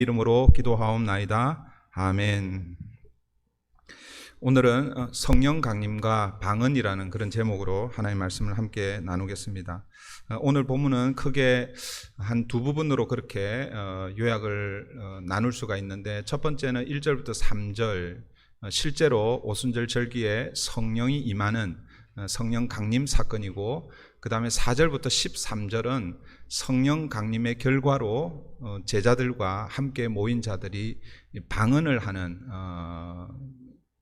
이름으로 기도하옵나이다. 아멘. 오늘은 성령 강림과 방언이라는 그런 제목으로 하나님의 말씀을 함께 나누겠습니다. 오늘 본문은 크게 한 두 부분으로 그렇게 요약을 나눌 수가 있는데, 첫 번째는 1절부터 3절, 실제로 오순절 절기에 성령이 임하는 성령 강림 사건이고, 그 다음에 4절부터 13절은 성령 강림의 결과로 제자들과 함께 모인 자들이 방언을 하는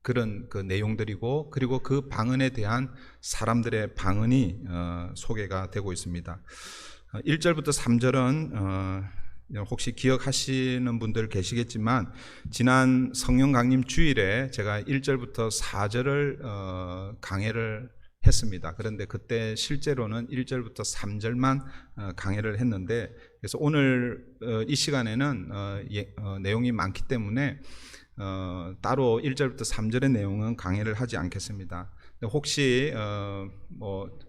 그런 그 내용들이고, 그리고 그 방언에 대한 사람들의 방언이 소개가 되고 있습니다. 1절부터 3절은 혹시 기억하시는 분들 계시겠지만, 지난 성령 강림 주일에 제가 1절부터 4절을 강해를 했습니다. 그런데 그때 실제로는 1절부터 3절만 강해를 했는데, 그래서 오늘 이 시간에는 내용이 많기 때문에 따로 1절부터 3절의 내용은 강해를 하지 않겠습니다. 혹시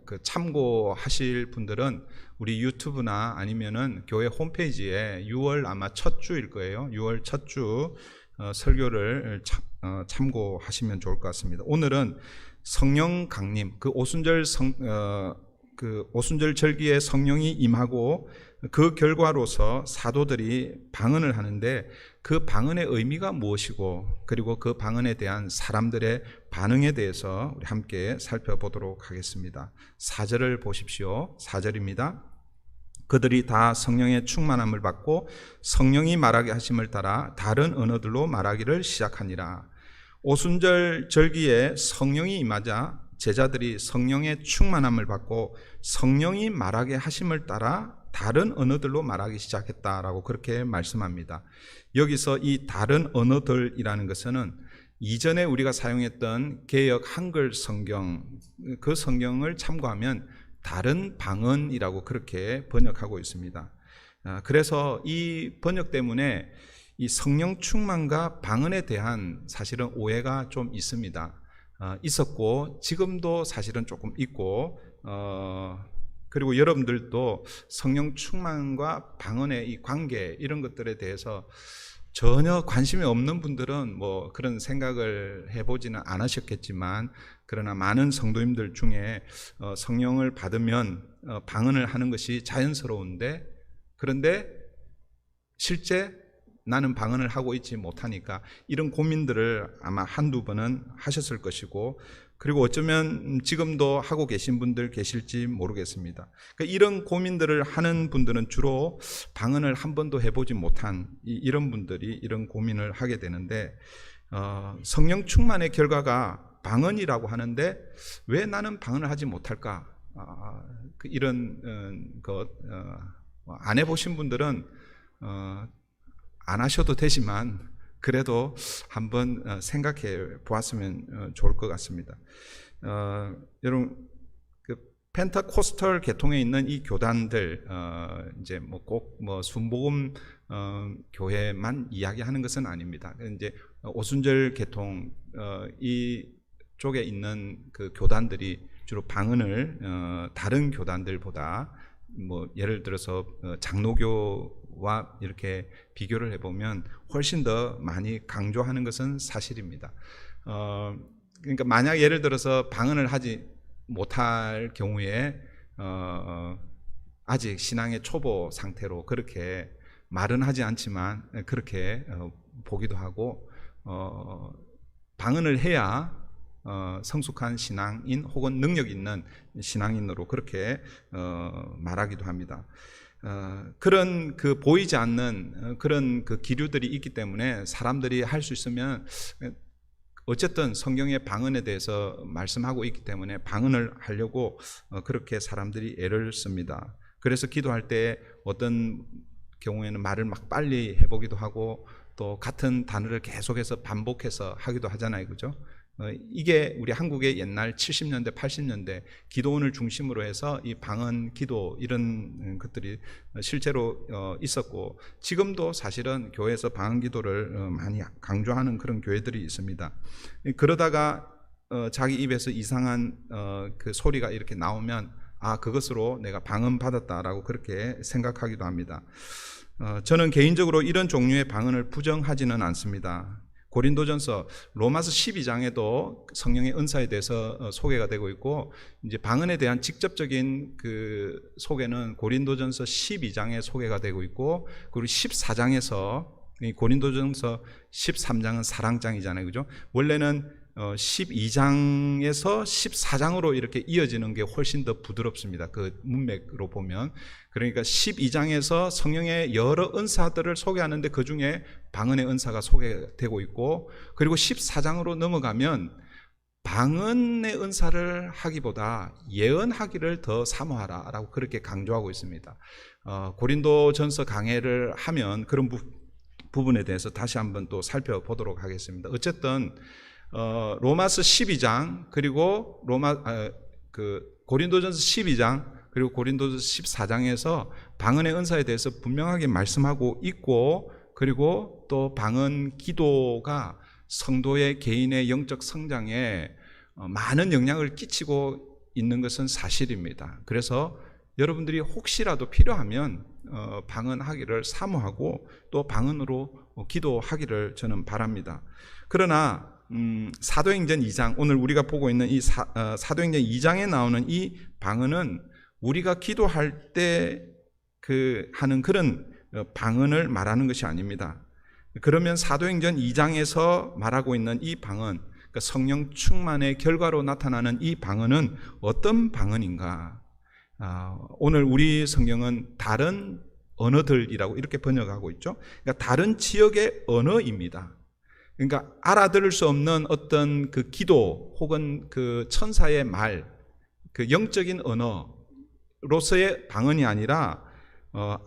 그 참고하실 분들은 우리 유튜브나 아니면은 교회 홈페이지에 6월 아마 첫 주일 거예요. 6월 첫 주 설교를 참고하시면 좋을 것 같습니다. 오늘은 성령 강림, 그 오순절 절기에 성령이 임하고 그 결과로서 사도들이 방언을 하는데, 그 방언의 의미가 무엇이고, 그리고 그 방언에 대한 사람들의 반응에 대해서 우리 함께 살펴보도록 하겠습니다. 4절을 보십시오. 4절입니다. 그들이 다 성령의 충만함을 받고 성령이 말하게 하심을 따라 다른 언어들로 말하기를 시작하니라. 오순절 절기에 성령이 임하자 제자들이 성령의 충만함을 받고 성령이 말하게 하심을 따라 다른 언어들로 말하기 시작했다라고 그렇게 말씀합니다. 여기서 이 다른 언어들이라는 것은 이전에 우리가 사용했던 개역 한글 성경, 그 성경을 참고하면 다른 방언이라고 그렇게 번역하고 있습니다. 그래서 이 번역 때문에 이 성령 충만과 방언에 대한 사실은 오해가 좀 있습니다. 있었고 지금도 사실은 조금 있고, 그리고 여러분들도 성령 충만과 방언의 이 관계, 이런 것들에 대해서 전혀 관심이 없는 분들은 뭐 그런 생각을 해보지는 않으셨겠지만, 그러나 많은 성도님들 중에 성령을 받으면 방언을 하는 것이 자연스러운데, 그런데 실제 나는 방언을 하고 있지 못하니까 이런 고민들을 아마 한두 번은 하셨을 것이고, 그리고 어쩌면 지금도 하고 계신 분들 계실지 모르겠습니다. 그러니까 이런 고민들을 하는 분들은 주로 방언을 한 번도 해보지 못한 이런 분들이 이런 고민을 하게 되는데, 성령 충만의 결과가 방언이라고 하는데 왜 나는 방언을 하지 못할까? 이런 것 안 해보신 분들은 안 하셔도 되지만 그래도 한번 생각해 보았으면 좋을 것 같습니다. 여러분, 그 펜타코스털 계통에 있는 이 교단들, 이제 뭐 꼭 순복음 교회만 이야기하는 것은 아닙니다. 이제 오순절 계통 이 쪽에 있는 그 교단들이 주로 방언을 다른 교단들보다 뭐 예를 들어서 장로교와 이렇게 비교를 해보면 훨씬 더 많이 강조하는 것은 사실입니다. 그러니까 만약 예를 들어서 방언을 하지 못할 경우에 아직 신앙의 초보 상태로 그렇게 말은 하지 않지만 그렇게 보기도 하고, 방언을 해야 성숙한 신앙인 혹은 능력 있는 신앙인으로 그렇게 말하기도 합니다. 그런 그 보이지 않는 그런 그 기류들이 있기 때문에 사람들이 할 수 있으면, 어쨌든 성경의 방언에 대해서 말씀하고 있기 때문에 방언을 하려고 그렇게 사람들이 애를 씁니다. 그래서 기도할 때 어떤 경우에는 말을 막 빨리 해보기도 하고, 또 같은 단어를 계속해서 반복해서 하기도 하잖아요, 그죠? 이게 우리 한국의 옛날 70년대, 80년대 기도원을 중심으로 해서 이 방언 기도, 이런 것들이 실제로 있었고, 지금도 사실은 교회에서 방언 기도를 많이 강조하는 그런 교회들이 있습니다. 그러다가 자기 입에서 이상한 그 소리가 이렇게 나오면 그것으로 내가 방언 받았다라고 그렇게 생각하기도 합니다. 저는 개인적으로 이런 종류의 방언을 부정하지는 않습니다. 고린도전서 로마서 12장에도 성령의 은사에 대해서 소개가 되고 있고, 이제 방언에 대한 직접적인 그 소개는 고린도전서 12장에 소개가 되고 있고, 그리고 14장에서, 고린도전서 13장은 사랑장이잖아요, 그죠? 원래는 12장에서 14장으로 이렇게 이어지는 게 훨씬 더 부드럽습니다. 그 문맥으로 보면. 그러니까 12장에서 성령의 여러 은사들을 소개하는데 그 중에 방언의 은사가 소개되고 있고, 그리고 14장으로 넘어가면 방언의 은사를 하기보다 예언하기를 더 사모하라 라고 그렇게 강조하고 있습니다. 고린도전서 강해를 하면 그런 부분에 대해서 다시 한번 또 살펴보도록 하겠습니다. 어쨌든 로마서 12장 그리고 고린도전서 12장 그리고 고린도전서 14장에서 방언의 은사에 대해서 분명하게 말씀하고 있고, 그리고 또 방언 기도가 성도의 개인의 영적 성장에 많은 영향을 끼치고 있는 것은 사실입니다. 그래서 여러분들이 혹시라도 필요하면 방언하기를 사모하고 또 방언으로 기도하기를 저는 바랍니다. 그러나 사도행전 2장, 오늘 우리가 보고 있는 이 사도행전 2장에 나오는 이 방언은 우리가 기도할 때 하는 그런 방언을 말하는 것이 아닙니다. 그러면 사도행전 2장에서 말하고 있는 이 방언, 그러니까 성령 충만의 결과로 나타나는 이 방언은 어떤 방언인가? 오늘 우리 성경은 다른 언어들이라고 이렇게 번역하고 있죠. 그러니까 다른 지역의 언어입니다. 그러니까 알아들을 수 없는 어떤 그 기도 혹은 그 천사의 말, 그 영적인 언어로서의 방언이 아니라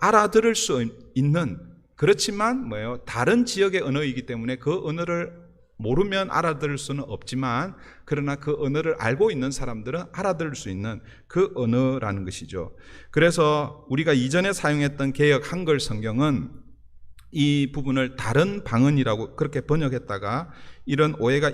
알아들을 수 있는, 그렇지만 다른 지역의 언어이기 때문에 그 언어를 모르면 알아들을 수는 없지만, 그러나 그 언어를 알고 있는 사람들은 알아들을 수 있는 그 언어라는 것이죠. 그래서 우리가 이전에 사용했던 개역 한글 성경은 이 부분을 다른 방언이라고 그렇게 번역했다가 이런 오해가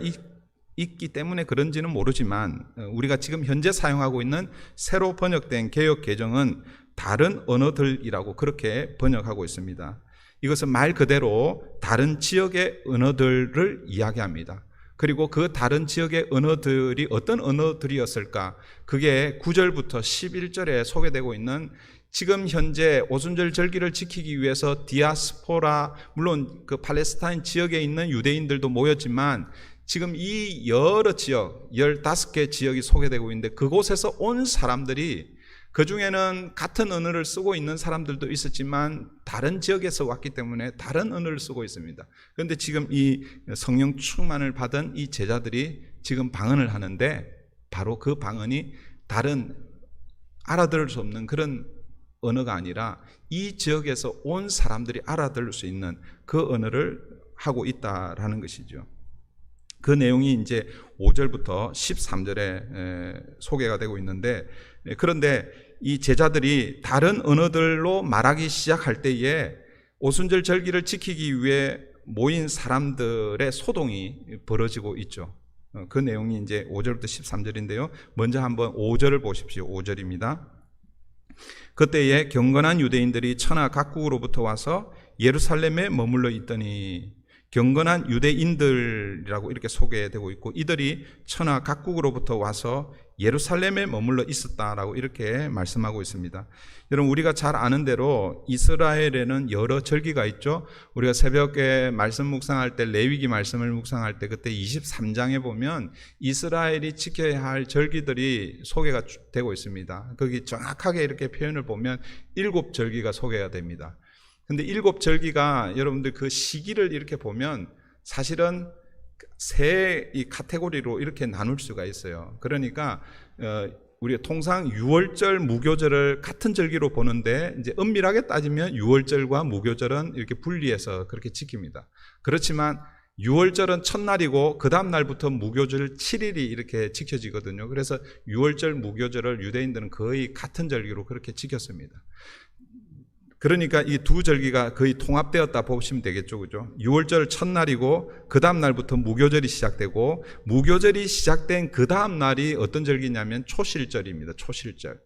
있기 때문에 그런지는 모르지만, 우리가 지금 현재 사용하고 있는 새로 번역된 개역 개정은 다른 언어들이라고 그렇게 번역하고 있습니다. 이것은 말 그대로 다른 지역의 언어들을 이야기합니다. 그리고 그 다른 지역의 언어들이 어떤 언어들이었을까? 그게 9절부터 11절에 소개되고 있는, 지금 현재 오순절 절기를 지키기 위해서 디아스포라, 물론 그 팔레스타인 지역에 있는 유대인들도 모였지만 지금 이 여러 지역, 15개 지역이 소개되고 있는데 그곳에서 온 사람들이, 그 중에는 같은 언어를 쓰고 있는 사람들도 있었지만 다른 지역에서 왔기 때문에 다른 언어를 쓰고 있습니다. 그런데 지금 이 성령 충만을 받은 이 제자들이 지금 방언을 하는데, 바로 그 방언이 다른 알아들을 수 없는 그런 언어가 아니라 이 지역에서 온 사람들이 알아들을 수 있는 그 언어를 하고 있다라는 것이죠. 그 내용이 이제 5절부터 13절에 소개가 되고 있는데, 그런데 이 제자들이 다른 언어들로 말하기 시작할 때에 오순절 절기를 지키기 위해 모인 사람들의 소동이 벌어지고 있죠. 그 내용이 이제 5절부터 13절인데요. 먼저 한번 5절을 보십시오. 5절입니다. 그때에 경건한 유대인들이 천하 각국으로부터 와서 예루살렘에 머물러 있더니, 경건한 유대인들이라고 이렇게 소개되고 있고, 이들이 천하 각국으로부터 와서 예루살렘에 머물러 있었다라고 이렇게 말씀하고 있습니다. 여러분, 우리가 잘 아는 대로 이스라엘에는 여러 절기가 있죠. 우리가 새벽에 말씀 묵상할 때, 레위기 말씀을 묵상할 때 그때 23장에 보면 이스라엘이 지켜야 할 절기들이 소개가 되고 있습니다. 거기 정확하게 이렇게 표현을 보면 7절기가 소개가 됩니다. 근데 7절기가 여러분들 그 시기를 이렇게 보면 사실은 세 이 카테고리로 이렇게 나눌 수가 있어요. 그러니까 우리가 통상 유월절, 무교절을 같은 절기로 보는데, 이제 엄밀하게 따지면 유월절과 무교절은 이렇게 분리해서 그렇게 지킵니다. 그렇지만 유월절은 첫날이고 그 다음 날부터 무교절 7일이 이렇게 지켜지거든요. 그래서 유월절, 무교절을 유대인들은 거의 같은 절기로 그렇게 지켰습니다. 그러니까 이 두 절기가 거의 통합되었다 보시면 되겠죠, 그죠? 6월절 첫날이고 그 다음 날부터 무교절이 시작되고, 무교절이 시작된 그 다음 날이 어떤 절기냐면 초실절입니다. 초실절.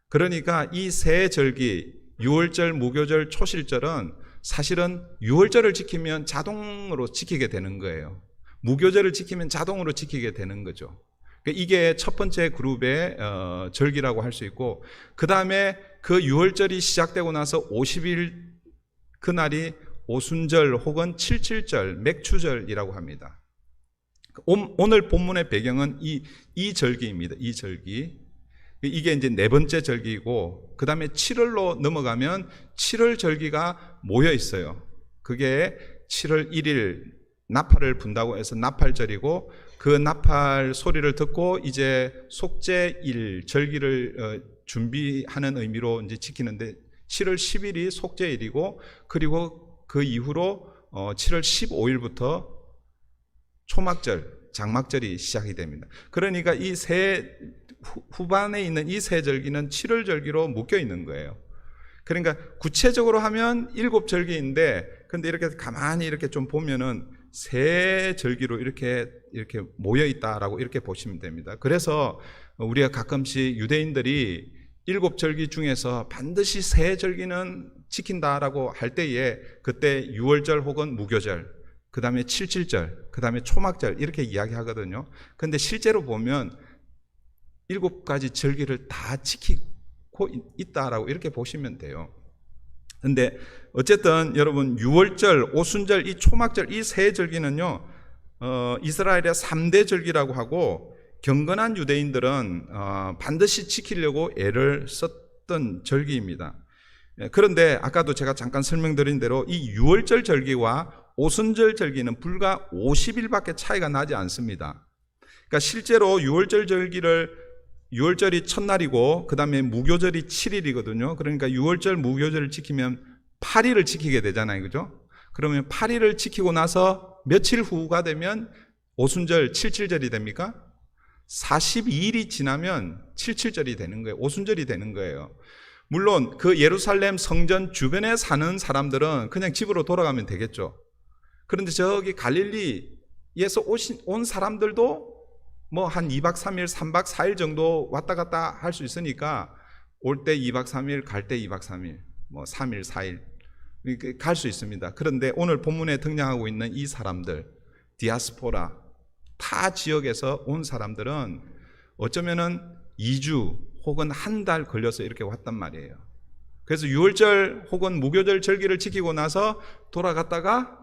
그러니까 이 세 절기, 유월절, 무교절, 초실절은 사실은 유월절을 지키면 자동으로 지키게 되는 거예요. 무교절을 지키면 자동으로 지키게 되는 거죠. 이게 첫 번째 그룹의 절기라고 할 수 있고, 그 다음에 그 유월절이 시작되고 나서 50일 그날이 오순절 혹은 칠칠절, 맥추절이라고 합니다. 오늘 본문의 배경은 이 절기입니다. 이 절기. 이게 이제 네 번째 절기이고, 그 다음에 7월로 넘어가면 7월 절기가 모여 있어요. 그게 7월 1일 나팔을 분다고 해서 나팔절이고, 그 나팔 소리를 듣고 이제 속죄일 절기를 준비하는 의미로 이제 지키는데, 7월 10일이 속죄일이고, 그리고 그 이후로 7월 15일부터 초막절, 장막절이 시작이 됩니다. 그러니까 이 후반에 있는 이 세 절기는 7월 절기로 묶여 있는 거예요. 그러니까 구체적으로 하면 7절기인데, 근데 이렇게 가만히 이렇게 좀 보면은 세 절기로 이렇게 모여 있다라고 이렇게 보시면 됩니다. 그래서 우리가 가끔씩 유대인들이 7절기 중에서 반드시 세 절기는 지킨다라고 할 때에, 그때 유월절 혹은 무교절, 그 다음에 칠칠절, 그 다음에 초막절 이렇게 이야기하거든요. 근데 실제로 보면 7가지 절기를 다 지키고 있다라고 이렇게 보시면 돼요. 근데 어쨌든 여러분, 유월절, 오순절, 이 초막절, 이 세 절기는요, 이스라엘의 3대 절기라고 하고, 경건한 유대인들은 반드시 지키려고 애를 썼던 절기입니다. 그런데 아까도 제가 잠깐 설명드린 대로 이 유월절 절기와 오순절 절기는 불과 50일밖에 차이가 나지 않습니다. 그러니까 실제로 유월절이 첫날이고, 그 다음에 무교절이 7일이거든요. 그러니까 유월절, 무교절을 지키면 8일을 지키게 되잖아요. 그죠? 그러면 8일을 지키고 나서 며칠 후가 되면 오순절, 칠칠절이 됩니까? 42일이 지나면 칠칠절이 되는 거예요. 오순절이 되는 거예요. 물론 그 예루살렘 성전 주변에 사는 사람들은 그냥 집으로 돌아가면 되겠죠. 그런데 저기 갈릴리에서 온 사람들도 뭐 한 2박 3일, 3박 4일 정도 왔다 갔다 할 수 있으니까, 올 때 2박 3일, 갈 때 2박 3일, 뭐 3일, 4일 갈 수 있습니다. 그런데 오늘 본문에 등장하고 있는 이 사람들, 디아스포라, 타 지역에서 온 사람들은 어쩌면은 2주 혹은 한 달 걸려서 이렇게 왔단 말이에요. 그래서 유월절 혹은 무교절 절기를 지키고 나서 돌아갔다가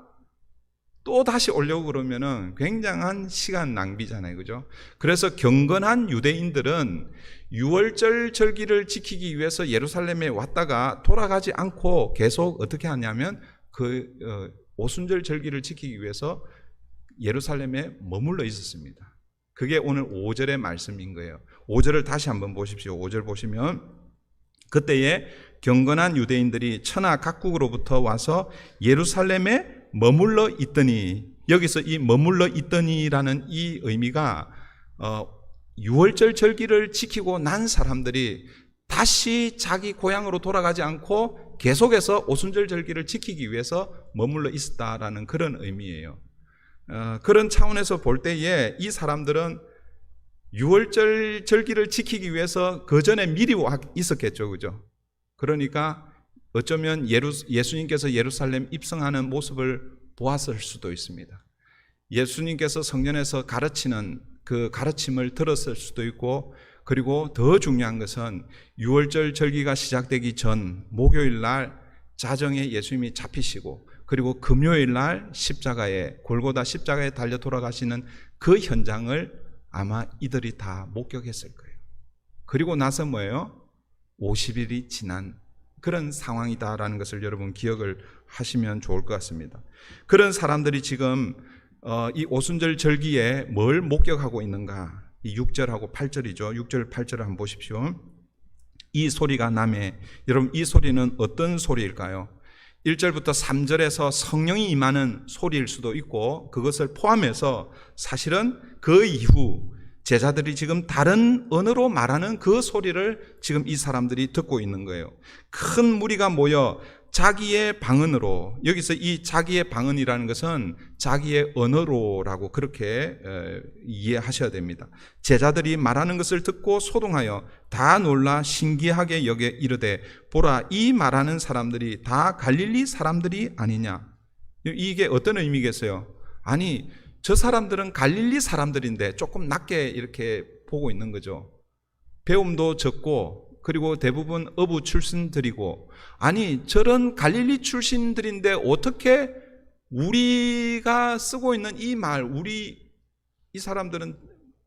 또 다시 오려고 그러면은 굉장한 시간 낭비잖아요. 그죠? 그래서 경건한 유대인들은 유월절 절기를 지키기 위해서 예루살렘에 왔다가 돌아가지 않고 계속 어떻게 하냐면 오순절 절기를 지키기 위해서 예루살렘에 머물러 있었습니다. 그게 오늘 5절의 말씀인 거예요. 5절을 다시 한번 보십시오. 5절 보시면, 그때에 경건한 유대인들이 천하 각국으로부터 와서 예루살렘에 머물러 있더니, 여기서 이 머물러 있더니라는 이 의미가 유월절 절기를 지키고 난 사람들이 다시 자기 고향으로 돌아가지 않고 계속해서 오순절 절기를 지키기 위해서 머물러 있었다라는 그런 의미예요. 그런 차원에서 볼 때에 이 사람들은 유월절 절기를 지키기 위해서 그 전에 미리 있었겠죠. 그죠? 그러니까 어쩌면 예수님께서 예루살렘 입성하는 모습을 보았을 수도 있습니다. 예수님께서 성전에서 가르치는 그 가르침을 들었을 수도 있고, 그리고 더 중요한 것은 유월절 절기가 시작되기 전 목요일 날 자정에 예수님이 잡히시고, 그리고 금요일 날 골고다 십자가에 달려 돌아가시는 그 현장을 아마 이들이 다 목격했을 거예요. 그리고 나서 뭐예요? 50일이 지난 그런 상황이다라는 것을 여러분 기억을 하시면 좋을 것 같습니다. 그런 사람들이 지금 이 오순절 절기에 뭘 목격하고 있는가? 이 6절하고 8절이죠. 6절, 8절을 한번 보십시오. 이 소리가 나매. 여러분, 이 소리는 어떤 소리일까요? 1절부터 3절에서 성령이 임하는 소리일 수도 있고, 그것을 포함해서 사실은 그 이후 제자들이 지금 다른 언어로 말하는 그 소리를 지금 이 사람들이 듣고 있는 거예요. 큰 무리가 모여 자기의 방언으로, 여기서 이 자기의 방언이라는 것은 자기의 언어로라고 그렇게 이해하셔야 됩니다. 제자들이 말하는 것을 듣고 소동하여 다 놀라 신기하게 여겨 이르되 보라, 이 말하는 사람들이 다 갈릴리 사람들이 아니냐. 이게 어떤 의미겠어요? 아니, 저 사람들은 갈릴리 사람들인데 조금 낮게 이렇게 보고 있는 거죠. 배움도 적고, 그리고 대부분 어부 출신들이고, 아니 저런 갈릴리 출신들인데 어떻게 우리가 쓰고 있는 이 말, 이 사람들은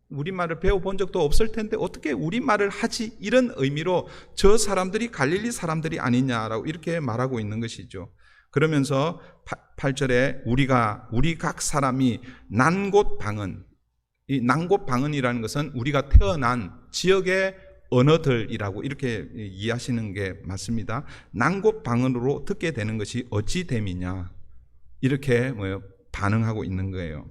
우리말을 배워본 적도 없을 텐데 어떻게 우리말을 하지? 이런 의미로 저 사람들이 갈릴리 사람들이 아니냐라고 이렇게 말하고 있는 것이죠. 그러면서 8절에 우리 각 사람이 난 곳 방언, 이 난 곳 방언이라는 것은 우리가 태어난 지역의 언어들이라고 이렇게 이해하시는 게 맞습니다. 난 곳 방언으로 듣게 되는 것이 어찌 됨이냐, 이렇게 반응하고 있는 거예요.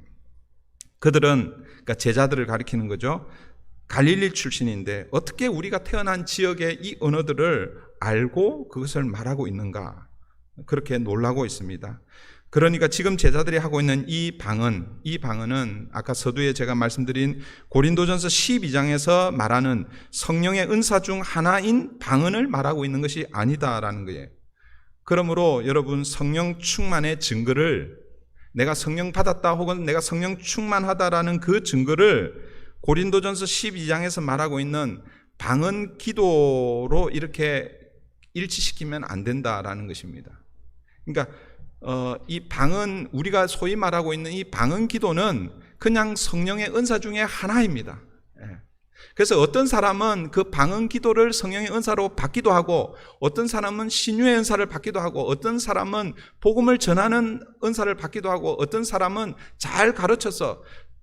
그들은, 그러니까 제자들을 가리키는 거죠. 갈릴리 출신인데 어떻게 우리가 태어난 지역의 이 언어들을 알고 그것을 말하고 있는가, 그렇게 놀라고 있습니다. 그러니까 지금 제자들이 하고 있는 이 방언은 아까 서두에 제가 말씀드린 고린도전서 12장에서 말하는 성령의 은사 중 하나인 방언을 말하고 있는 것이 아니다라는 거예요. 그러므로 여러분, 성령 충만의 증거를, 내가 성령 받았다 혹은 내가 성령 충만하다라는 그 증거를 고린도전서 12장에서 말하고 있는 방언 기도로 이렇게 일치시키면 안 된다라는 것입니다. 그러니까 이 방언, 우리가 소위 말하고 있는 이 방언 기도는 그냥 성령의 은사 중에 하나입니다. 그래서 어떤 사람은 그 방언 기도를 성령의 은사로 받기도 하고, 어떤 사람은 신유의 은사를 받기도 하고, 어떤 사람은 복음을 전하는 은사를 받기도 하고, 어떤 사람은 잘 가르쳐서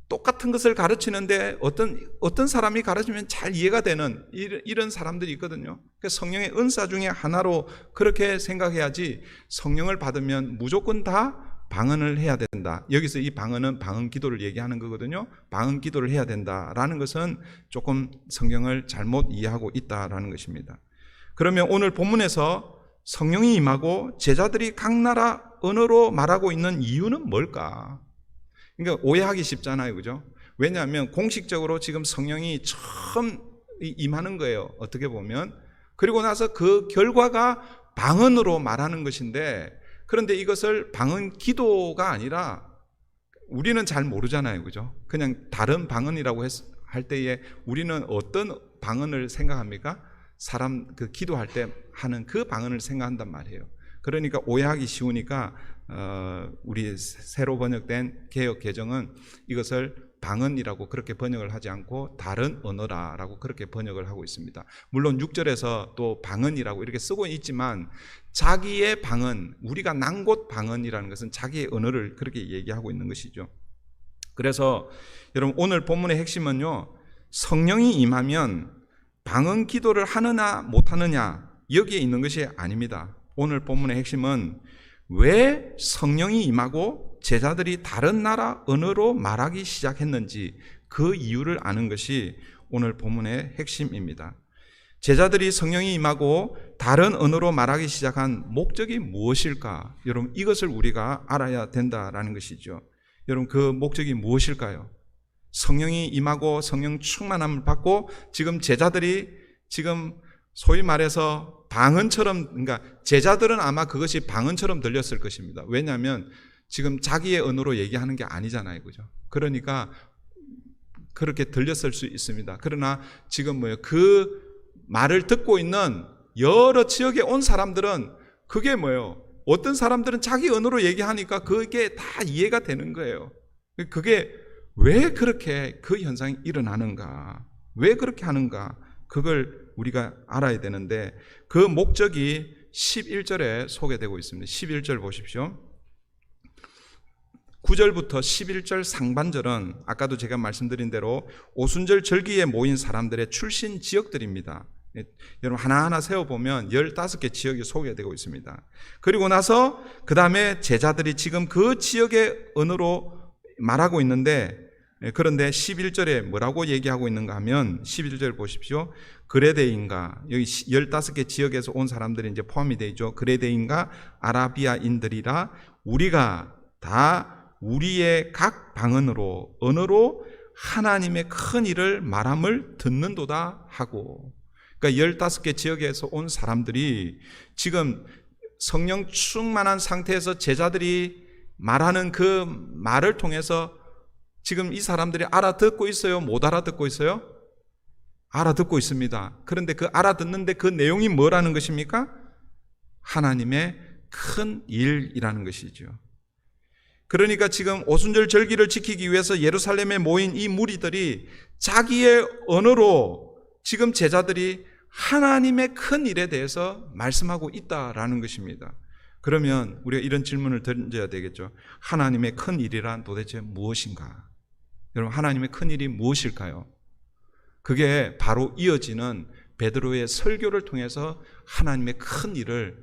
똑같은 것을 가르치는데 어떤 사람이 가르치면 잘 이해가 되는 이런 사람들이 있거든요. 그래서 성령의 은사 중에 하나로 그렇게 생각해야지, 성령을 받으면 무조건 다 방언을 해야 된다. 여기서 이 방언은 방언 기도를 얘기하는 거거든요. 방언 기도를 해야 된다라는 것은 조금 성경을 잘못 이해하고 있다라는 것입니다. 그러면 오늘 본문에서 성령이 임하고 제자들이 각 나라 언어로 말하고 있는 이유는 뭘까? 그러니까 오해하기 쉽잖아요, 그죠? 왜냐하면 공식적으로 지금 성령이 처음 임하는 거예요, 어떻게 보면. 그리고 나서 그 결과가 방언으로 말하는 것인데, 그런데 이것을 방언 기도가 아니라, 우리는 잘 모르잖아요, 그죠? 그냥 다른 방언이라고 할 때에 우리는 어떤 방언을 생각합니까? 사람 기도할 때 하는 그 방언을 생각한단 말이에요. 그러니까 오해하기 쉬우니까 우리 새로 번역된 개역 개정은 이것을 방언이라고 그렇게 번역을 하지 않고 다른 언어라라고 그렇게 번역을 하고 있습니다. 물론 6절에서 또 방언이라고 이렇게 쓰고 있지만, 자기의 방언, 우리가 난 곳 방언이라는 것은 자기의 언어를 그렇게 얘기하고 있는 것이죠. 그래서 여러분, 오늘 본문의 핵심은요, 성령이 임하면 방언 기도를 하느냐 못하느냐 여기에 있는 것이 아닙니다. 오늘 본문의 핵심은 왜 성령이 임하고 제자들이 다른 나라 언어로 말하기 시작했는지 그 이유를 아는 것이 오늘 본문의 핵심입니다. 제자들이 성령이 임하고 다른 언어로 말하기 시작한 목적이 무엇일까? 여러분, 이것을 우리가 알아야 된다라는 것이죠. 여러분, 그 목적이 무엇일까요? 성령이 임하고 성령 충만함을 받고 지금 제자들이 지금 소위 말해서 방언처럼, 그러니까 제자들은 아마 그것이 방언처럼 들렸을 것입니다. 왜냐하면 지금 자기의 언어로 얘기하는 게 아니잖아요, 그죠? 그러니까 그렇게 들렸을 수 있습니다. 그러나 지금 그 말을 듣고 있는 여러 지역에 온 사람들은 그게 어떤 사람들은 자기 언어로 얘기하니까 그게 다 이해가 되는 거예요. 그게 왜 그렇게 그 현상이 일어나는가, 왜 그렇게 하는가, 그걸 우리가 알아야 되는데, 그 목적이 11절에 소개되고 있습니다. 11절 보십시오. 9절부터 11절 상반절은 아까도 제가 말씀드린 대로 오순절 절기에 모인 사람들의 출신 지역들입니다. 여러분, 하나하나 세어보면 15개 지역이 소개되고 있습니다. 그리고 나서 그 다음에 제자들이 지금 그 지역의 언어로 말하고 있는데, 그런데 11절에 뭐라고 얘기하고 있는가 하면 11절 보십시오. 그레데인가, 여기 15개 지역에서 온 사람들이 이제 포함이 되어 있죠. 그레데인가 아라비아인들이라 우리가 다 우리의 각 방언으로 언어로 하나님의 큰 일을 말함을 듣는도다 하고, 그러니까 15개 지역에서 온 사람들이 지금 성령 충만한 상태에서 제자들이 말하는 그 말을 통해서 지금 이 사람들이 알아듣고 있어요? 못 알아듣고 있어요? 알아듣고 있습니다. 그런데 그 알아듣는데 그 내용이 뭐라는 것입니까? 하나님의 큰 일이라는 것이죠. 그러니까 지금 오순절 절기를 지키기 위해서 예루살렘에 모인 이 무리들이 자기의 언어로 지금 제자들이 하나님의 큰 일에 대해서 말씀하고 있다라는 것입니다. 그러면 우리가 이런 질문을 던져야 되겠죠. 하나님의 큰 일이란 도대체 무엇인가? 여러분, 하나님의 큰 일이 무엇일까요? 그게 바로 이어지는 베드로의 설교를 통해서 하나님의 큰 일을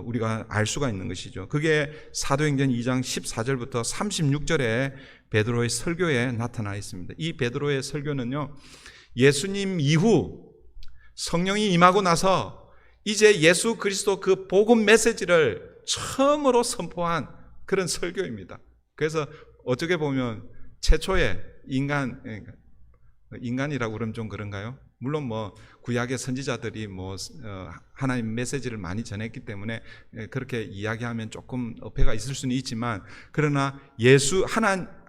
우리가 알 수가 있는 것이죠. 그게 사도행전 2장 14절부터 36절에 베드로의 설교에 나타나 있습니다. 이 베드로의 설교는요, 예수님 이후 성령이 임하고 나서 이제 예수 그리스도 그 복음 메시지를 처음으로 선포한 그런 설교입니다. 그래서 어떻게 보면 최초의 인간이라고 그러면 좀 그런가요? 물론 뭐 구약의 선지자들이 뭐 하나님 메시지를 많이 전했기 때문에 그렇게 이야기하면 조금 어폐가 있을 수는 있지만, 그러나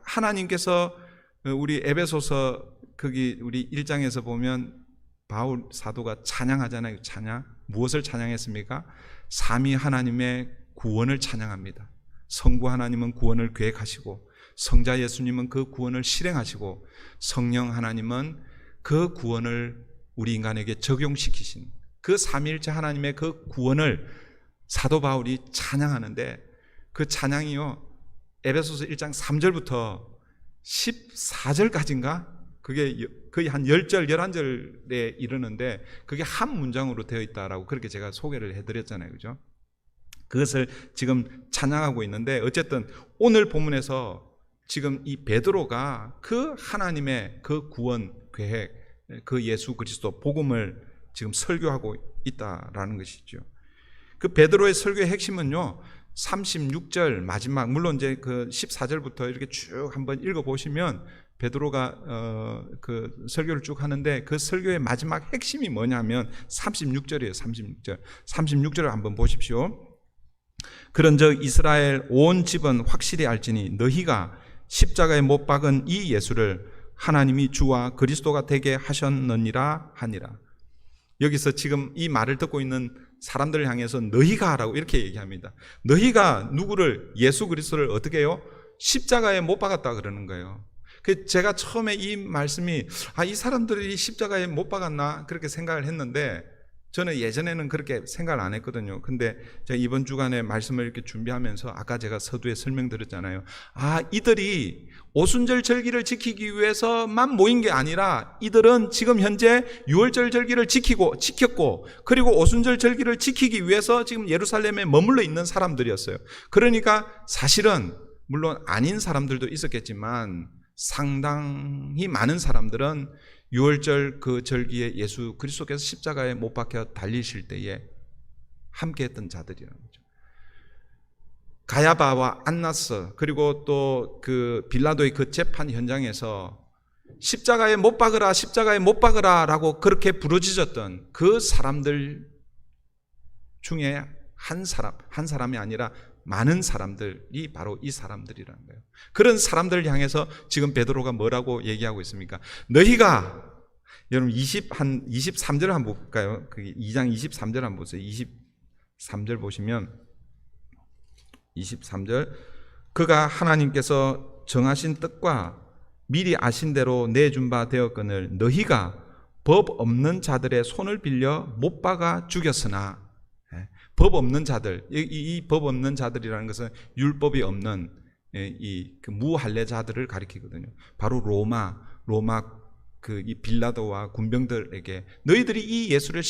하나님께서 우리 에베소서 거기 우리 1장에서 보면 바울 사도가 찬양하잖아요. 찬양. 무엇을 찬양했습니까? 삼위 하나님의 구원을 찬양합니다. 성부 하나님은 구원을 계획하시고, 성자 예수님은 그 구원을 실행하시고, 성령 하나님은 그 구원을 우리 인간에게 적용시키신 그 삼위일체 하나님의 그 구원을 사도 바울이 찬양하는데, 그 찬양이요, 에베소서 1장 3절부터 14절까지인가? 그게 거의 한 10절, 11절에 이르는데 그게 한 문장으로 되어 있다라고 그렇게 제가 소개를 해드렸잖아요. 그죠? 그것을 지금 찬양하고 있는데, 어쨌든 오늘 본문에서 지금 이 베드로가 그 하나님의 그 구원 계획, 그 예수 그리스도 복음을 지금 설교하고 있다라는 것이죠. 그 베드로의 설교의 핵심은요, 36절 마지막, 물론 이제 그 14절부터 이렇게 쭉 한번 읽어보시면 베드로가 그 설교를 쭉 하는데, 그 설교의 마지막 핵심이 뭐냐면 36절이에요. 36절을 한번 보십시오. 그런즉 이스라엘 온 집은 확실히 알지니 너희가 십자가에 못 박은 이 예수를 하나님이 주와 그리스도가 되게 하셨느니라 하니라. 여기서 지금 이 말을 듣고 있는 사람들을 향해서 너희가 라고 이렇게 얘기합니다. 너희가 누구를, 예수 그리스도를 어떻게 해요? 십자가에 못 박았다 그러는 거예요. 제가 처음에 이 말씀이 이 사람들이 십자가에 못 박았나 그렇게 생각을 했는데, 저는 예전에는 그렇게 생각을 안 했거든요. 근데 제가 이번 주간에 말씀을 이렇게 준비하면서 아까 제가 서두에 설명드렸잖아요. 이들이 오순절 절기를 지키기 위해서만 모인 게 아니라 이들은 지금 현재 유월절 절기를 지켰고, 그리고 오순절 절기를 지키기 위해서 지금 예루살렘에 머물러 있는 사람들이었어요. 그러니까 사실은 물론 아닌 사람들도 있었겠지만 상당히 많은 사람들은 유월절 그 절기에 예수 그리스도께서 십자가에 못 박혀 달리실 때에 함께 했던 자들이라는 거죠. 가야바와 안나스, 그리고 또 그 빌라도의 그 재판 현장에서 십자가에 못 박으라, 십자가에 못 박으라 라고 그렇게 부르짖었던 그 사람들 중에 한 사람이 아니라 많은 사람들이 바로 이 사람들이라는 거예요. 그런 사람들을 향해서 지금 베드로가 뭐라고 얘기하고 있습니까? 너희가, 여러분 23절 한번 볼까요? 그 2장 23절 한번 보세요. 23절 보시면 23절, 그가 하나님께서 정하신 뜻과 미리 아신 대로 내준 바 되었거늘 너희가 법 없는 자들의 손을 빌려 못 박아 죽였으나. 법 없는 자들, 이 법 없는 자들이라는 것은 율법이 없는 이 무할례자들을 가리키거든요. 바로 로마 이 빌라도와 군병들에게 너희들이 이 예수를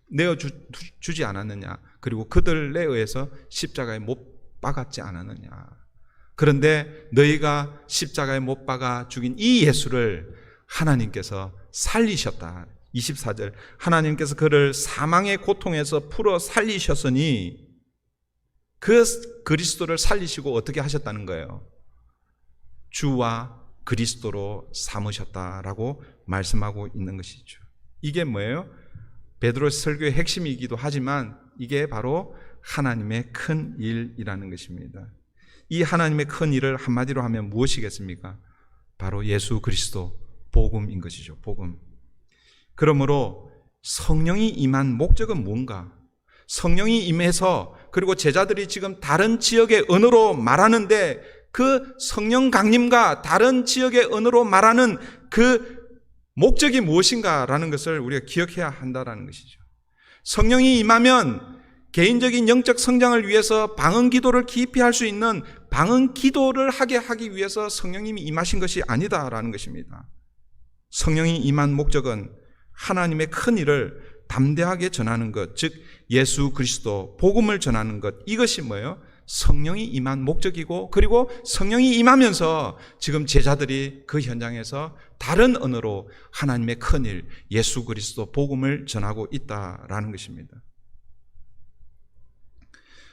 내어주지 않았느냐, 그리고 그들에 의해서 십자가에 못 박았지 않았느냐. 그런데 너희가 십자가에 못 박아 죽인 이 예수를 하나님께서 살리셨다. 24절, 하나님께서 그를 사망의 고통에서 풀어 살리셨으니 그 그리스도를 살리시고 어떻게 하셨다는 거예요? 주와 그리스도로 삼으셨다라고 말씀하고 있는 것이죠. 이게 뭐예요? 베드로의 설교의 핵심이기도 하지만 이게 바로 하나님의 큰 일이라는 것입니다. 이 하나님의 큰 일을 한마디로 하면 무엇이겠습니까? 바로 예수 그리스도 복음인 것이죠. 복음. 그러므로 성령이 임한 목적은 뭔가? 성령이 임해서 그리고 제자들이 지금 다른 지역의 언어로 말하는데 그 성령 강림과 다른 지역의 언어로 말하는 그 목적이 무엇인가라는 것을 우리가 기억해야 한다는 것이죠. 성령이 임하면 개인적인 영적 성장을 위해서 방언 기도를 깊이 할 수 있는 방언 기도를 하기 위해서 성령님이 임하신 것이 아니다라는 것입니다. 성령이 임한 목적은 하나님의 큰 일을 담대하게 전하는 것, 즉 예수 그리스도 복음을 전하는 것, 이것이 뭐예요? 성령이 임한 목적이고, 그리고 성령이 임하면서 지금 제자들이 그 현장에서 다른 언어로 하나님의 큰 일, 예수 그리스도 복음을 전하고 있다라는 것입니다.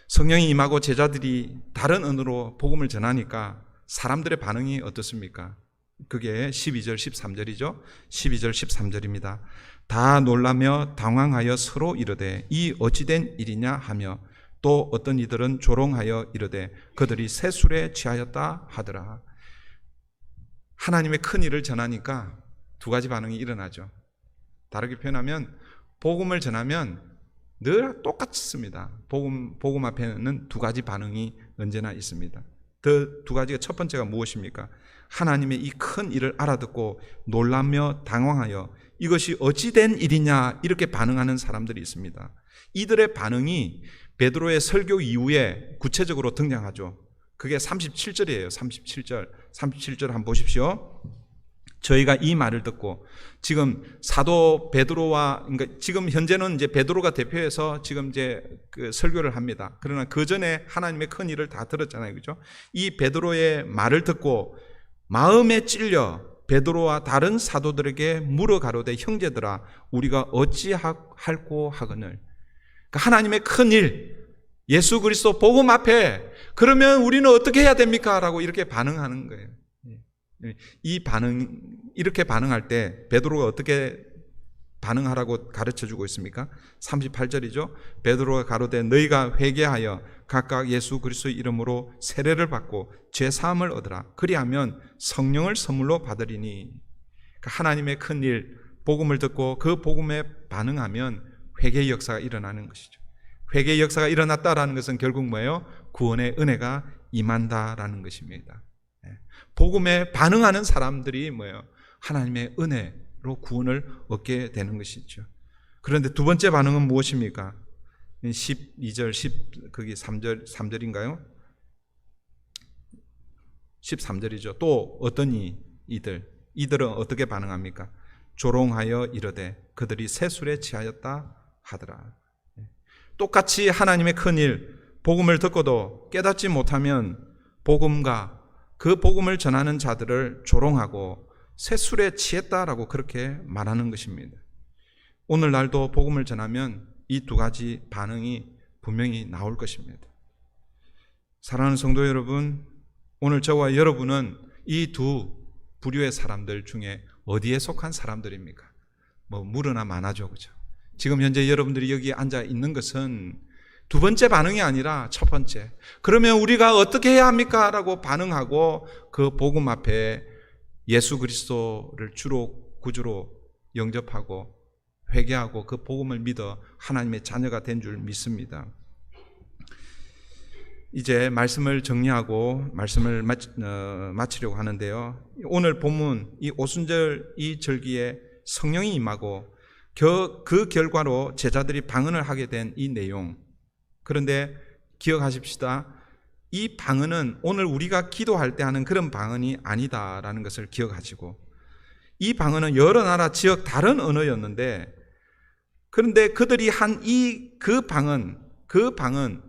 성령이 임하고 제자들이 다른 언어로 복음을 전하니까 사람들의 반응이 어떻습니까? 그게 12절 13절이죠. 12절 13절입니다. 다 놀라며 당황하여 서로 이르되 이 어찌된 일이냐 하며 또 어떤 이들은 조롱하여 이르되 그들이 새술에 취하였다 하더라. 하나님의 큰 일을 전하니까 두 가지 반응이 일어나죠. 다르게 표현하면 복음을 전하면 늘 똑같습니다. 복음 앞에는 두 가지 반응이 언제나 있습니다. 그 두 가지가 첫 번째가 무엇입니까? 하나님의 이 큰 일을 알아듣고 놀라며 당황하여 이것이 어찌된 일이냐 이렇게 반응하는 사람들이 있습니다. 이들의 반응이 베드로의 설교 이후에 구체적으로 등장하죠. 그게 37절이에요. 37절 한번 보십시오. 저희가 이 말을 듣고 지금 사도 베드로와, 그러니까 지금 현재는 이제 베드로가 대표해서 지금 이제 그 설교를 합니다. 그러나 그 전에 하나님의 큰 일을 다 들었잖아요, 그죠? 이 베드로의 말을 듣고 마음에 찔려 베드로와 다른 사도들에게 물어 가로되 형제들아 우리가 어찌할꼬 하거늘. 그러니까 하나님의 큰 일, 예수 그리스도 복음 앞에 그러면 우리는 어떻게 해야 됩니까? 라고 이렇게 반응하는 거예요. 이렇게 반응할 때 베드로가 어떻게 반응하라고 가르쳐주고 있습니까? 38절이죠. 베드로가 가로되 너희가 회개하여 각각 예수 그리스도의 이름으로 세례를 받고 죄 사함을 얻으라. 그리하면 성령을 선물로 받으리니. 그러니까 하나님의 큰 일, 복음을 듣고 그 복음에 반응하면 회개의 역사가 일어나는 것이죠. 회개의 역사가 일어났다라는 것은 결국 뭐예요? 구원의 은혜가 임한다라는 것입니다. 복음에 반응하는 사람들이 뭐예요? 하나님의 은혜로 구원을 얻게 되는 것이죠. 그런데 두 번째 반응은 무엇입니까? 12절, 거기 3절인가요? 13절이죠. 또 어떤 이들은 어떻게 반응합니까? 조롱하여 이르되 그들이 새술에 취하였다 하더라. 똑같이 하나님의 큰일, 복음을 듣고도 깨닫지 못하면 복음과 그 복음을 전하는 자들을 조롱하고 새술에 취했다라고 그렇게 말하는 것입니다. 오늘날도 복음을 전하면 이 두 가지 반응이 분명히 나올 것입니다. 사랑하는 성도 여러분, 오늘 저와 여러분은 이 두 부류의 사람들 중에 어디에 속한 사람들입니까? 물으나 마나죠, 그죠? 지금 현재 여러분들이 여기 앉아 있는 것은 두 번째 반응이 아니라 첫 번째. 그러면 우리가 어떻게 해야 합니까? 라고 반응하고 그 복음 앞에 예수 그리스도를 주로 구주로 영접하고 회개하고 그 복음을 믿어 하나님의 자녀가 된 줄 믿습니다. 이제 말씀을 정리하고 말씀을 마치려고 하는데요. 오늘 본문 이 오순절 이 절기에 성령이 임하고 그 결과로 제자들이 방언을 하게 된 이 내용. 그런데 기억하십시다. 이 방언은 오늘 우리가 기도할 때 하는 그런 방언이 아니다라는 것을 기억하시고, 이 방언은 여러 나라 지역 다른 언어였는데, 그런데 그들이 한 그 방언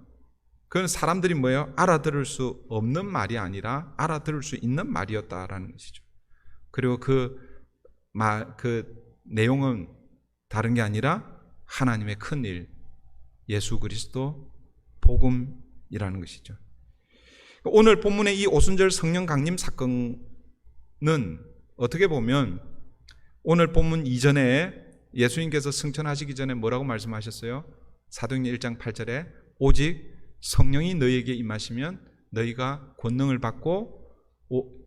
그건 사람들이 뭐예요? 알아들을 수 없는 말이 아니라 알아들을 수 있는 말이었다라는 것이죠. 그리고 그 내용은 다른 게 아니라 하나님의 큰 일, 예수 그리스도 복음이라는 것이죠. 오늘 본문의 이 오순절 성령 강림 사건은 어떻게 보면 오늘 본문 이전에 예수님께서 승천하시기 전에 뭐라고 말씀하셨어요? 사도행전 1장 8절에 오직 성령이 너희에게 임하시면 너희가 권능을 받고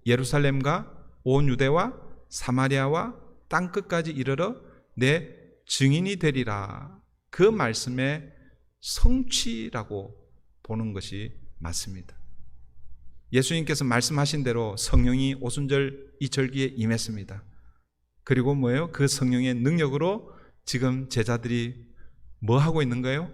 예루살렘과 온 유대와 사마리아와 땅끝까지 이르러 내 증인이 되리라. 그 말씀의 성취라고 보는 것이 맞습니다. 예수님께서 말씀하신 대로 성령이 오순절 이 절기에 임했습니다. 그리고 뭐예요? 그 성령의 능력으로 지금 제자들이 뭐 하고 있는 거예요?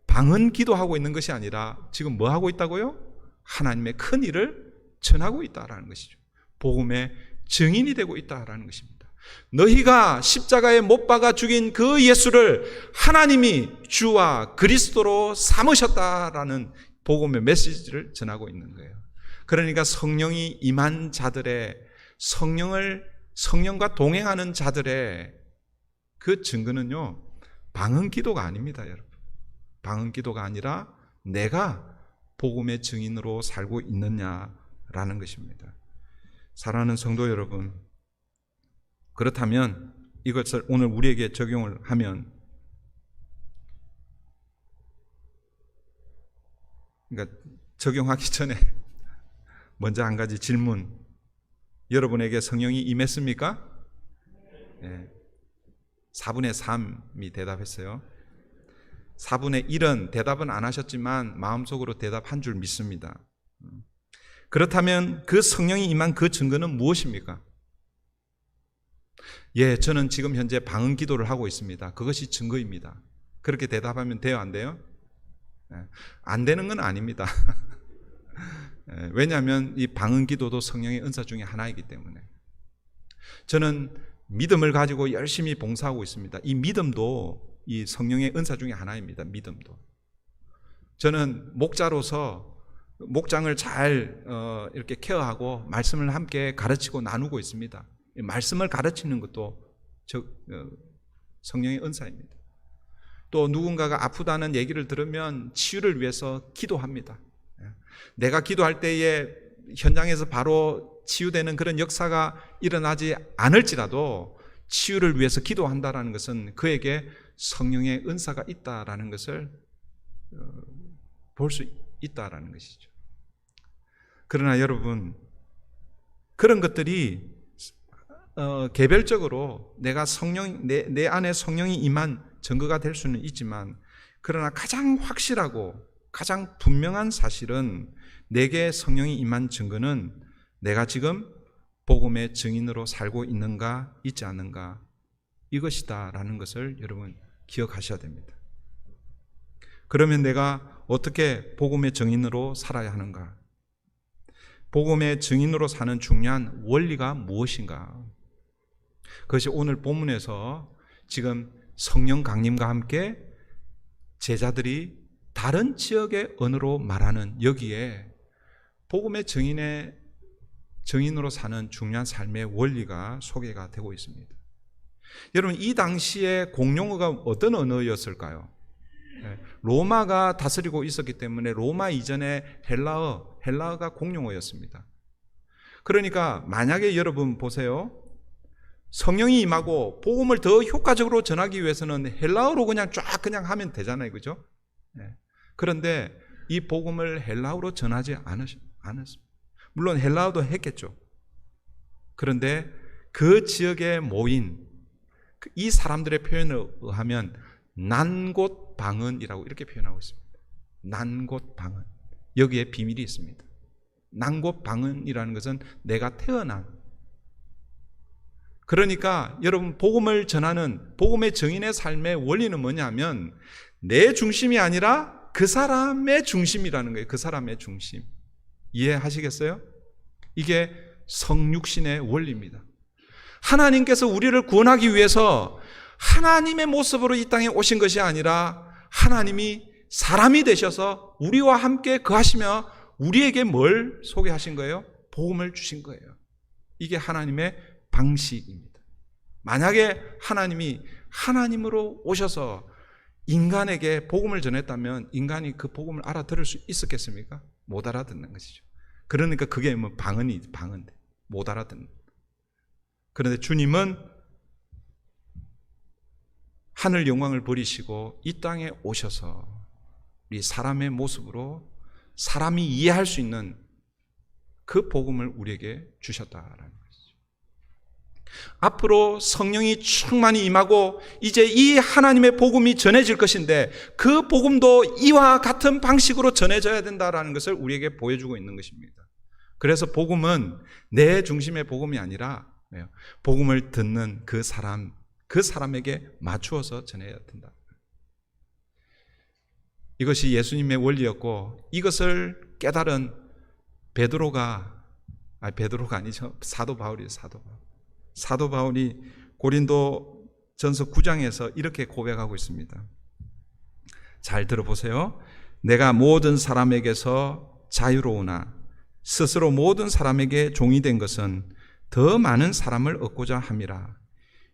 방언 기도하고 있는 것이 아니라 지금 뭐 하고 있다고요? 하나님의 큰 일을 전하고 있다라는 것이죠. 복음의 증인이 되고 있다라는 것입니다. 너희가 십자가에 못 박아 죽인 그 예수를 하나님이 주와 그리스도로 삼으셨다라는 복음의 메시지를 전하고 있는 거예요. 그러니까 성령이 임한 자들의 성령과 동행하는 자들의 그 증거는요, 방언 기도가 아닙니다, 여러분. 방언 기도가 아니라 내가 복음의 증인으로 살고 있느냐라는 것입니다. 사랑하는 성도 여러분, 그렇다면 이것을 오늘 우리에게 적용을 하면, 그러니까 적용하기 전에 먼저 한 가지 질문. 여러분에게 성령이 임했습니까? 네. 4분의 3이 대답했어요. 4분의 1은 대답은 안 하셨지만 마음속으로 대답한 줄 믿습니다. 그렇다면 그 성령이 임한 그 증거는 무엇입니까? 예, 저는 지금 현재 방언 기도를 하고 있습니다. 그것이 증거입니다. 그렇게 대답하면 돼요, 안 돼요? 안 되는 건 아닙니다. 왜냐하면 이 방언 기도도 성령의 은사 중에 하나이기 때문에. 저는 믿음을 가지고 열심히 봉사하고 있습니다. 이 믿음도 이 성령의 은사 중에 하나입니다. 믿음도. 저는 목자로서 목장을 잘 이렇게 케어하고 말씀을 함께 가르치고 나누고 있습니다. 말씀을 가르치는 것도 성령의 은사입니다. 또 누군가가 아프다는 얘기를 들으면 치유를 위해서 기도합니다. 내가 기도할 때에 현장에서 바로 치유되는 그런 역사가 일어나지 않을지라도 치유를 위해서 기도한다는 것은 그에게 성령의 은사가 있다라는 것을 볼 수 있다라는 것이죠. 그러나 여러분, 그런 것들이 개별적으로 내가 내 안에 성령이 임한 증거가 될 수는 있지만, 그러나 가장 확실하고 가장 분명한 사실은 내게 성령이 임한 증거는 내가 지금 복음의 증인으로 살고 있는가 있지 않는가, 이것이다라는 것을 여러분 기억하셔야 됩니다. 그러면 내가 어떻게 복음의 증인으로 살아야 하는가? 복음의 증인으로 사는 중요한 원리가 무엇인가? 그것이 오늘 본문에서 지금 성령 강림과 함께 제자들이 다른 지역의 언어로 말하는 여기에 복음의 증인으로 사는 중요한 삶의 원리가 소개가 되고 있습니다. 여러분, 이 당시에 공용어가 어떤 언어였을까요? 로마가 다스리고 있었기 때문에 로마 이전에 헬라어가 공용어였습니다. 그러니까 만약에 여러분 보세요. 성령이 임하고 복음을 더 효과적으로 전하기 위해서는 헬라어로 그냥 하면 되잖아요. 그죠? 그런데 이 복음을 헬라어로 전하지 않았습니다. 물론 헬라어도 했겠죠. 그런데 그 지역에 모인 이 사람들의 표현에 의하면 난곳 방언이라고 이렇게 표현하고 있습니다. 난곳 방언. 여기에 비밀이 있습니다. 난곳 방언이라는 것은 내가 태어난, 그러니까 여러분 복음을 전하는 복음의 증인의 삶의 원리는 뭐냐면 내 중심이 아니라 그 사람의 중심이라는 거예요. 그 사람의 중심. 이해하시겠어요? 이게 성육신의 원리입니다. 하나님께서 우리를 구원하기 위해서 하나님의 모습으로 이 땅에 오신 것이 아니라 하나님이 사람이 되셔서 우리와 함께 거하시며 우리에게 뭘 소개하신 거예요? 복음을 주신 거예요. 이게 하나님의 방식입니다. 만약에 하나님이 하나님으로 오셔서 인간에게 복음을 전했다면 인간이 그 복음을 알아들을 수 있었겠습니까? 못 알아듣는 것이죠. 그러니까 그게 뭐 방언이 못 알아듣는. 그런데 주님은 하늘 영광을 버리시고 이 땅에 오셔서 우리 사람의 모습으로 사람이 이해할 수 있는 그 복음을 우리에게 주셨다라는 것이죠. 앞으로 성령이 충만히 임하고 이제 이 하나님의 복음이 전해질 것인데 그 복음도 이와 같은 방식으로 전해져야 된다라는 것을 우리에게 보여주고 있는 것입니다. 그래서 복음은 내 중심의 복음이 아니라 복음을 듣는 그 사람에게 맞추어서 전해야 된다. 이것이 예수님의 원리였고 이것을 깨달은 베드로가 아니죠. 사도 바울이에요. 사도 바울이 고린도 전서 9장에서 이렇게 고백하고 있습니다. 잘 들어보세요. 내가 모든 사람에게서 자유로우나 스스로 모든 사람에게 종이 된 것은 더 많은 사람을 얻고자 함이라.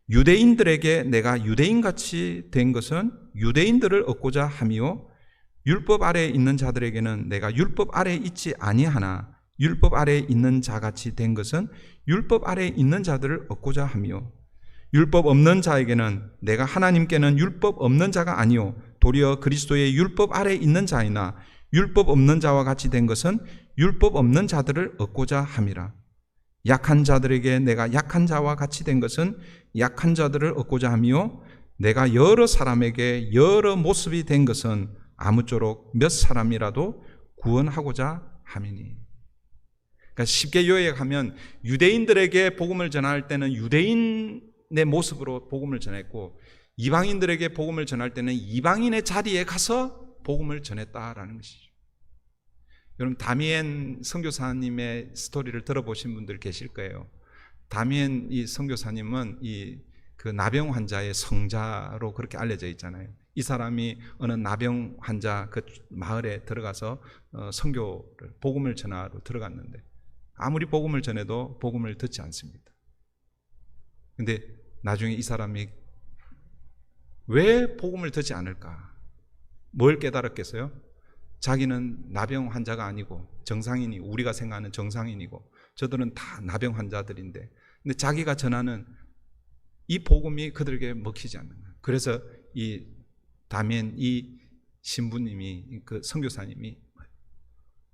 유대인들에게 내가 유대인같이 된 것은 유대인들을 얻고자 함이요 율법 아래에 있는 자들에게는 내가 율법 아래에 있지 아니하나 율법 아래에 있는 자같이 된 것은 율법 아래에 있는 자들을 얻고자 함이요 율법 없는 자에게는 내가 하나님께는 율법 없는 자가 아니요 도리어 그리스도의 율법 아래에 있는 자이나 율법 없는 자와 같이 된 것은 율법 없는 자들을 얻고자 함이라. 약한 자들에게 내가 약한 자와 같이 된 것은 약한 자들을 얻고자 함이요 내가 여러 사람에게 여러 모습이 된 것은 아무쪼록 몇 사람이라도 구원하고자 함이니. 그러니까 쉽게 요약하면 유대인들에게 복음을 전할 때는 유대인의 모습으로 복음을 전했고 이방인들에게 복음을 전할 때는 이방인의 자리에 가서 복음을 전했다라는 것이죠. 여러분 다미엔 선교사님의 스토리를 들어보신 분들 계실 거예요. 다미엔 이 선교사님은 그 나병 환자의 성자로 그렇게 알려져 있잖아요. 이 사람이 어느 나병 환자 그 마을에 들어가서 선교를 복음을 전하러 들어갔는데 아무리 복음을 전해도 복음을 듣지 않습니다. 근데 나중에 이 사람이 왜 복음을 듣지 않을까? 뭘 깨달았겠어요? 자기는 나병 환자가 아니고 정상인이 우리가 생각하는 정상인이고 저들은 다 나병 환자들인데 근데 자기가 전하는 이 복음이 그들에게 먹히지 않는 거예요. 그래서 이 다미엔 이 신부님이 그 선교사님이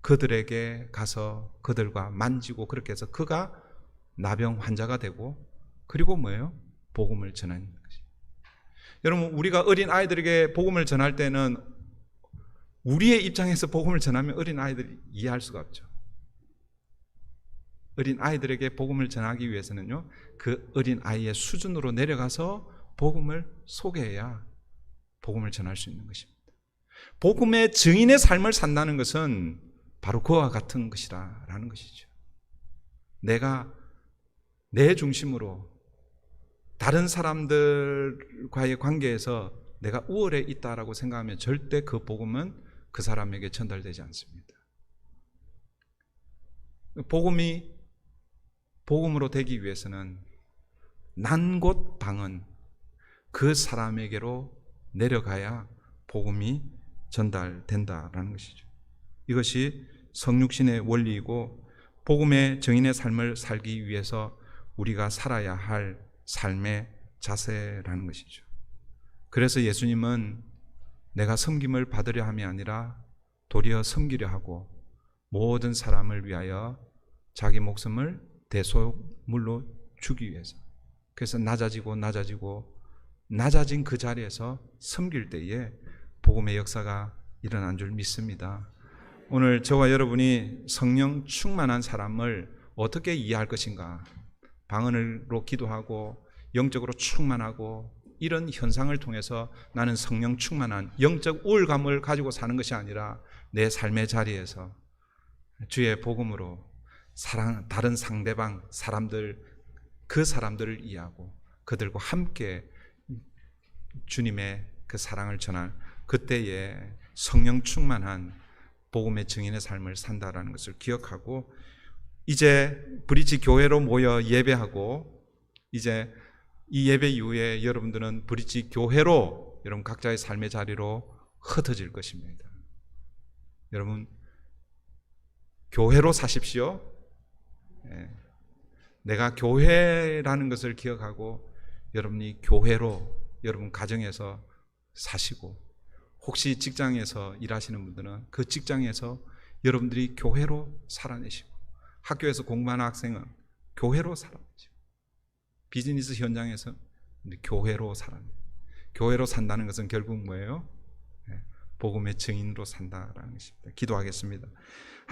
그들에게 가서 그들과 만지고 그렇게 해서 그가 나병 환자가 되고 그리고 뭐예요? 복음을 전하는 것이. 여러분 우리가 어린 아이들에게 복음을 전할 때는 우리의 입장에서 복음을 전하면 어린 아이들이 이해할 수가 없죠. 어린 아이들에게 복음을 전하기 위해서는요 그 어린 아이의 수준으로 내려가서 복음을 소개해야 복음을 전할 수 있는 것입니다. 복음의 증인의 삶을 산다는 것은 바로 그와 같은 것이라는 것이죠. 내가 내 중심으로 다른 사람들과의 관계에서 내가 우월해 있다라고 생각하면 절대 그 복음은 그 사람에게 전달되지 않습니다. 복음이 복음으로 되기 위해서는 난곳 방언 그 사람에게로 내려가야 복음이 전달된다라는 것이죠. 이것이 성육신의 원리이고 복음의 증인의 삶을 살기 위해서 우리가 살아야 할 삶의 자세라는 것이죠. 그래서 예수님은 내가 섬김을 받으려 함이 아니라 도리어 섬기려 하고 모든 사람을 위하여 자기 목숨을 대속물로 주기 위해서 그래서 낮아진 그 자리에서 섬길 때에 복음의 역사가 일어난 줄 믿습니다. 오늘 저와 여러분이 성령 충만한 사람을 어떻게 이해할 것인가? 방언으로 기도하고 영적으로 충만하고 이런 현상을 통해서 나는 성령 충만한 영적 우월감을 가지고 사는 것이 아니라 내 삶의 자리에서 주의 복음으로 다른 상대방 그 사람들을 이해하고 그들과 함께 주님의 그 사랑을 전할 그때에 성령 충만한 복음의 증인의 삶을 산다라는 것을 기억하고, 이제 브릿지 교회로 모여 예배하고, 이제 이 예배 이후에 여러분들은 브릿지 교회로 여러분 각자의 삶의 자리로 흩어질 것입니다. 여러분 교회로 사십시오. 내가 교회라는 것을 기억하고 여러분이 교회로 여러분 가정에서 사시고, 혹시 직장에서 일하시는 분들은 그 직장에서 여러분들이 교회로 살아내시고, 학교에서 공부하는 학생은 교회로 살아내시고, 비즈니스 현장에서 교회로 살아내시고, 교회로 산다는 것은 결국 뭐예요? 복음의 증인으로 산다라는 것입니다. 기도하겠습니다.